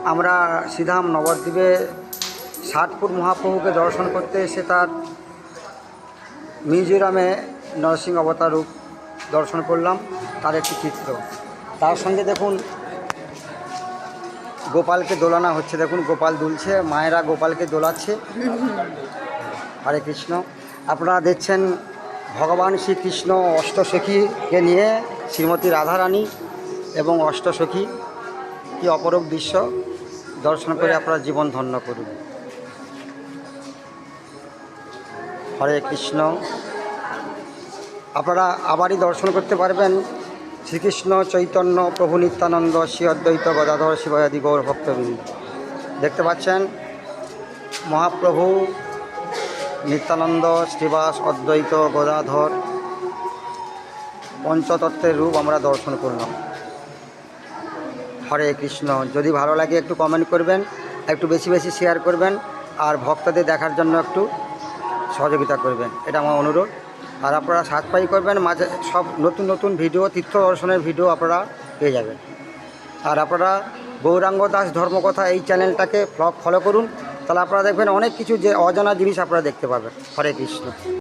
আমরা শ্রীধাম নবদ্বীপে ষাটপুর মহাপ্রভুকে দর্শন করতে এসে তার মিজোরামে নরসিংহ অবতার রূপ দর্শন করলাম, তার একটি চিত্র। তার সঙ্গে দেখুন গোপালকে দোলানো হচ্ছে, দেখুন গোপাল দুলছে, মায়েরা গোপালকে দোলাচ্ছে। হরে কৃষ্ণ। আপনারা দেখছেন ভগবান শ্রীকৃষ্ণ অষ্টসখীকে নিয়ে শ্রীমতী রাধারানী এবং অষ্টসখী, কি অপরূপ দৃশ্য। দর্শন করে আপনারা জীবন ধন্য করুন। হরে কৃষ্ণ। আপনারা আবারই দর্শন করতে পারবেন শ্রীকৃষ্ণ চৈতন্য প্রভু নিত্যানন্দ শ্রী অদ্বৈত গদাধর শিবাদি গৌর ভক্তবৃন্দ। দেখতে পাচ্ছেন মহাপ্রভু নিত্যানন্দ শ্রীবাস অদ্বৈত গদাধর পঞ্চতত্ত্বের রূপ আমরা দর্শন করলাম। হরে কৃষ্ণ। যদি ভালো লাগে একটু কমেন্ট করবেন, একটু বেশি বেশি শেয়ার করবেন, আর ভক্তদের দেখার জন্য একটু সহযোগিতা করবেন, এটা আমার অনুরোধ। আর আপনারা সাবস্ক্রাইব করবেন, মাঝে সব নতুন নতুন ভিডিও, তীর্থ দর্শনের ভিডিও আপনারা পেয়ে যাবেন। আর আপনারা গৌরাঙ্গ দাস ধর্মকথা এই চ্যানেলটাকে ফলো করুন, তাহলে আপনারা দেখবেন অনেক কিছু যে অজানা জিনিস আপনারা দেখতে পাবেন। হরে কৃষ্ণ।